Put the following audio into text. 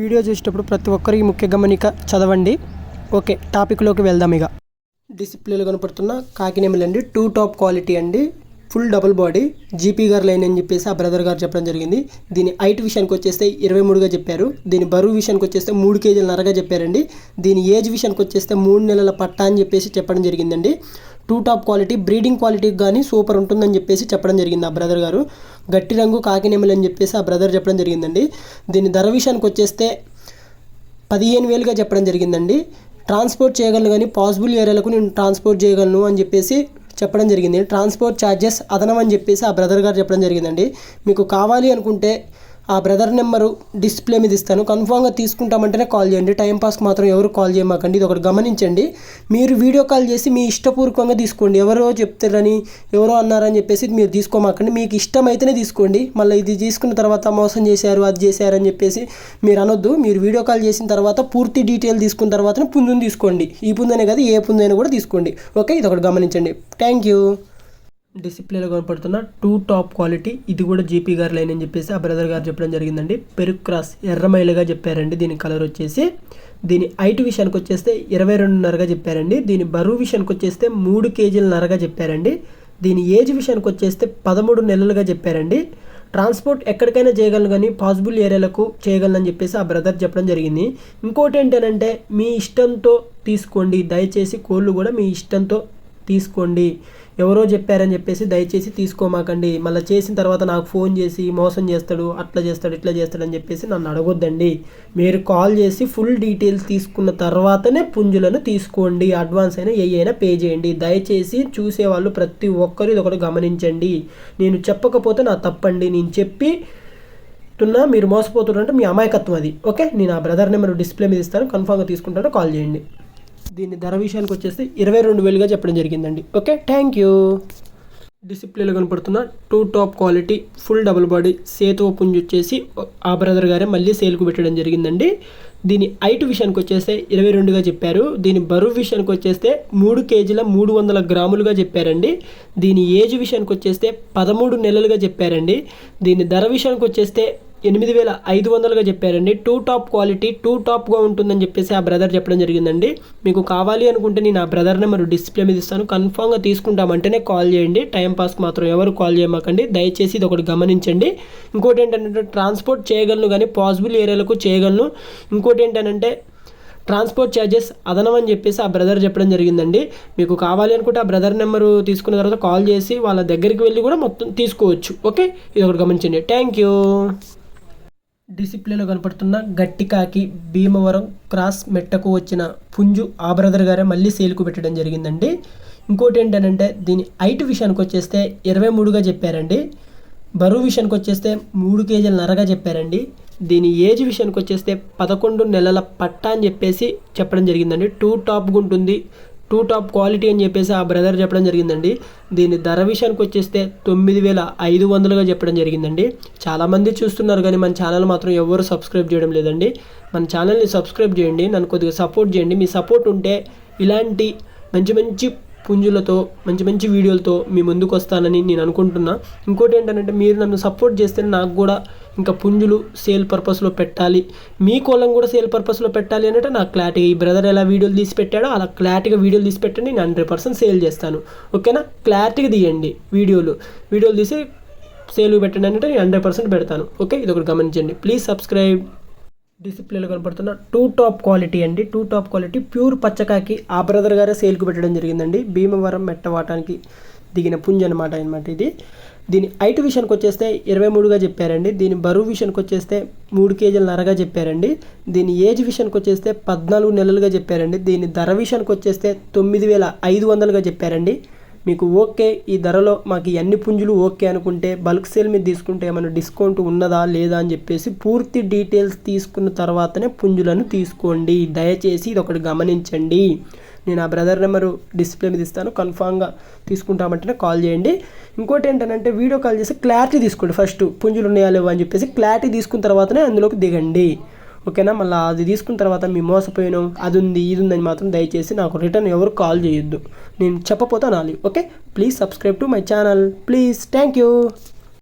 Video చూసేటప్పుడు ప్రతి ఒక్కరికి ముఖ్య గమనిక చదవండి. ఓకే, టాపిక్లోకి వెళ్దాం. ఇక డిస్ప్లేలో కనపడుతున్న కాకినేమల్ అండి, 2 టాప్ క్వాలిటీ అండి, ఫుల్ డబుల్ బాడీ జీపీ గారు లైన్ అని చెప్పేసి ఆ బ్రదర్ గారు చెప్పడం జరిగింది. దీని హైట్ విషయానికి వచ్చేస్తే 23గా చెప్పారు. దీని బరువు విషయానికి వచ్చేస్తే 3 కేజీలన్నరగా చెప్పారండి. దీని ఏజ్ విషయానికి వచ్చేస్తే 3 నెలల పట్టా అని చెప్పేసి చెప్పడం జరిగిందండి. 2 టాప్ క్వాలిటీ, బ్రీడింగ్ క్వాలిటీకి కానీ సూపర్ ఉంటుందని చెప్పేసి చెప్పడం జరిగింది ఆ బ్రదర్ గారు. గట్టి రంగు కాకినేమల్ అని చెప్పేసి ఆ బ్రదర్ చెప్పడం జరిగిందండి. దీని ధర విషయానికి వచ్చేస్తే 15,000గా చెప్పడం జరిగిందండి. ట్రాన్స్పోర్ట్ చేయగలను కానీ పాసిబుల్ ఏరియాలకు నేను ట్రాన్స్పోర్ట్ చేయగలను అని చెప్పేసి చెప్పడం జరిగింది. ట్రాన్స్పోర్ట్ ఛార్జెస్ అదనం అని చెప్పేసి ఆ బ్రదర్ గారు చెప్పడం జరిగిందండి. మీకు కావాలి అనుకుంటే ఆ బ్రదర్ నెంబరు డిస్ప్లే మీద ఇస్తాను. కన్ఫామ్గా తీసుకుంటామంటేనే కాల్ చేయండి. టైంపాస్కి మాత్రం ఎవరు కాల్ చేయమాకండి. ఇది ఒకటి గమనించండి. మీరు వీడియో కాల్ చేసి మీ ఇష్టపూర్వకంగా తీసుకోండి. ఎవరో చెప్తారని ఎవరో అన్నారని చెప్పేసి మీరు తీసుకోమాకండి. మీకు ఇష్టమైతేనే తీసుకోండి. మళ్ళీ ఇది తీసుకున్న తర్వాత మోసం చేశారు, అది చేశారు అని చెప్పేసి మీరు అనొద్దు. మీరు వీడియో కాల్ చేసిన తర్వాత పూర్తి డీటెయిల్ తీసుకున్న తర్వాతనే పుంజుని తీసుకోండి. ఈ పుంజనే కాదు, ఏ పుంజైనా కూడా తీసుకోండి. ఓకే, ఇది ఒకటి గమనించండి. Thank you. డిస్ప్లేలో కనపడుతున్న 2 టాప్ క్వాలిటీ, ఇది కూడా జీపీ గారు లైన్ అని చెప్పేసి ఆ బ్రదర్ గారు చెప్పడం జరిగిందండి. పెరుగు క్రాస్ ఎర్రమైలుగా చెప్పారండి. దీని కలర్ వచ్చేసి, దీని హైట్ విషయానికి వచ్చేస్తే 22.5గా చెప్పారండి. దీని బరువు విషయానికి వచ్చేస్తే 3 కేజీలన్నరగా చెప్పారండి. దీని ఏజ్ విషయానికి వచ్చేస్తే 13 నెలలుగా చెప్పారండి. ట్రాన్స్పోర్ట్ ఎక్కడికైనా చేయగలను కానీ పాసిబుల్ ఏరియాలకు చేయగలనని చెప్పేసి ఆ బ్రదర్ చెప్పడం జరిగింది. ఇంకోటి ఏంటంటే మీ ఇష్టంతో తీసుకోండి. దయచేసి కోళ్ళు కూడా మీ ఇష్టంతో తీసుకోండి. ఎవరో చెప్పారని చెప్పేసి దయచేసి తీసుకోమాకండి. మళ్ళీ చేసిన తర్వాత నాకు ఫోన్ చేసి మోసం చేస్తాడు, అట్లా చేస్తాడు, ఇట్లా చేస్తాడు అని చెప్పేసి నన్ను అడగొద్దండి. మీరు కాల్ చేసి ఫుల్ డీటెయిల్స్ తీసుకున్న తర్వాతనే పుంజులను తీసుకోండి. అడ్వాన్స్ అయినా అయినా పే చేయండి. దయచేసి చూసేవాళ్ళు ప్రతి ఒక్కరు ఇది ఒకటి గమనించండి. నేను చెప్పకపోతే నా తప్పండి. నేను చెప్పి మీరు మోసపోతున్నారంటే మీ అమాయకత్వం అది. ఓకే, నేను ఆ బ్రదర్ నెంబర్ డిస్ప్లే మీద ఇస్తాను. కన్ఫామ్గా తీసుకుంటారో కాల్ చేయండి. దీని ధర విషయానికి వచ్చేసి 22,000గా చెప్పడం జరిగిందండి. Okay, thank you. డిస్ప్లేలో కనపడుతున్న 2 top quality full double body సేతువ పుంజు వచ్చేసి ఆ బ్రదర్ గారే మళ్ళీ సేల్కు పెట్టడం జరిగిందండి. దీని హైట్ విషయానికి వచ్చేస్తే 22గా చెప్పారు. దీని బరువు విషయానికి వచ్చేస్తే 3 కేజీల 300 గ్రాములుగా చెప్పారండి. దీని ఏజ్ విషయానికి వచ్చేస్తే 13 నెలలుగా చెప్పారండి. దీని ధర విషయానికి వచ్చేస్తే 8,500గా చెప్పారండి. 2 టాప్ క్వాలిటీ 2 టాప్గా ఉంటుందని చెప్పేసి ఆ బ్రదర్ చెప్పడం జరిగిందండి. మీకు కావాలి అనుకుంటే నేను ఆ బ్రదర్ నెంబర్ డిస్ప్లే మీద ఇస్తాను. కన్ఫామ్గా తీసుకుంటామంటేనే కాల్ చేయండి. టైంపాస్కి మాత్రం ఎవరు కాల్ చేయమాకండి. దయచేసి ఇది ఒకటి గమనించండి. ఇంకోటి ఏంటంటే ట్రాన్స్పోర్ట్ చేయగలను కానీ పాసిబుల్ ఏరియాలకు చేయగలను. ఇంకోటి ఏంటంటే ట్రాన్స్పోర్ట్ ఛార్జెస్ అదనం అని చెప్పేసి ఆ బ్రదర్ చెప్పడం జరిగిందండి. మీకు కావాలి అనుకుంటే ఆ బ్రదర్ నెంబరు తీసుకున్న తర్వాత కాల్ చేసి వాళ్ళ దగ్గరికి వెళ్ళి కూడా మొత్తం తీసుకోవచ్చు. ఓకే, ఇది ఒకటి గమనించండి. Thank you. డిస్ప్లేలో కనపడుతున్న గట్టి కాకి భీమవరం క్రాస్ మెట్టకు వచ్చిన పుంజు ఆ బ్రదర్ గారే మళ్ళీ సేల్కు పెట్టడం జరిగిందండి. ఇంకోటి ఏంటంటే దీని హైట్ విషయానికి వచ్చేస్తే 23గా చెప్పారండి. బరువు విషయానికి వచ్చేస్తే 3 కేజీలన్నరగా చెప్పారండి. దీని ఏజ్ విషయానికి వచ్చేస్తే 11 నెలల పట్టా అని చెప్పేసి చెప్పడం జరిగిందండి. 2 టాప్గా ఉంటుంది, 2 టాప్ క్వాలిటీ అని చెప్పేసి ఆ బ్రదర్ చెప్పడం జరిగిందండి. దీని ధర విషయానికి వచ్చేస్తే 9,500గా చెప్పడం జరిగిందండి. చాలామంది చూస్తున్నారు కానీ మన ఛానల్ మాత్రం ఎవరు సబ్స్క్రైబ్ చేయడం లేదండి. మన ఛానల్ని సబ్స్క్రైబ్ చేయండి, నన్ను కొద్దిగా సపోర్ట్ చేయండి. మీ సపోర్ట్ ఉంటే ఇలాంటి మంచి మంచి పుంజులతో మంచి మంచి వీడియోలతో మీ ముందుకు వస్తానని నేను అనుకుంటున్నా. ఇంకోటి ఏంటంటే మీరు నన్ను సపోర్ట్ చేస్తే నాకు కూడా ఇంకా పుంజులు సేల్ పర్పస్లో పెట్టాలి, మీ కోళ్ళం కూడా సేల్ పర్పస్లో పెట్టాలి అంటే నాకు క్లారిటీగా ఈ బ్రదర్ ఎలా వీడియోలు తీసి పెట్టాడో అలా క్లారిటీగా వీడియోలు తీసి పెట్టండి. నేను 100% సేల్ చేస్తాను. ఓకేనా, క్లారిటీగా తీయండి వీడియోలు తీసి సేల్ పెట్టండి అంటే నేను 100% పెడతాను. ఓకే, ఇది ఒకటి గమనించండి. Please subscribe. డిస్ప్లేలో కనపడుతున్న 2 టాప్ క్వాలిటీ అండి, 2 టాప్ క్వాలిటీ ప్యూర్ పచ్చకాకి ఆ బ్రదర్ గారే సేల్కు పెట్టడం జరిగిందండి. భీమవరం మెట్టవాటానికి దిగిన పుంజు అనమాట ఇది. దీని హైట్ విషయానికి వచ్చేస్తే 23గా చెప్పారండి. దీని బరువు విషయానికి వచ్చేస్తే 3 కేజీలన్నరగా చెప్పారండి. దీని ఏజ్ విషయానికి వచ్చేస్తే 14 నెలలుగా చెప్పారండి. దీని ధర విషయానికి వచ్చేస్తే 9,500గా చెప్పారండి. మీకు ఓకే, ఈ ధరలో మాకు అన్ని పుంజులు ఓకే అనుకుంటే బల్క్ సేల్ మీద తీసుకుంటే ఏమైనా డిస్కౌంట్ ఉన్నదా లేదా అని చెప్పేసి పూర్తి డీటెయిల్స్ తీసుకున్న తర్వాతనే పుంజులను తీసుకోండి. దయచేసి ఇది ఒకటి గమనించండి. నేను ఆ బ్రదర్ నెంబరు డిస్ప్లే మీద ఇస్తాను. కన్ఫామ్గా తీసుకుంటామంటేనే కాల్ చేయండి. ఇంకోటి ఏంటంటే వీడియో కాల్ చేసి క్లారిటీ తీసుకోండి. ఫస్ట్ పుంజులు ఉన్నాయా లేవా అని చెప్పేసి క్లారిటీ తీసుకున్న తర్వాతనే అందులోకి దిగండి. ఓకేనా, మళ్ళీ అది తీసుకున్న తర్వాత మీ మోసపోయాను అది ఉంది ఇది ఉందని మాత్రం దయచేసి నాకు రిటర్న్ ఎవరు కాల్ చేయొద్దు. నేను చెప్పపోతే అనాలి. Okay, please subscribe to my channel please. Thank you.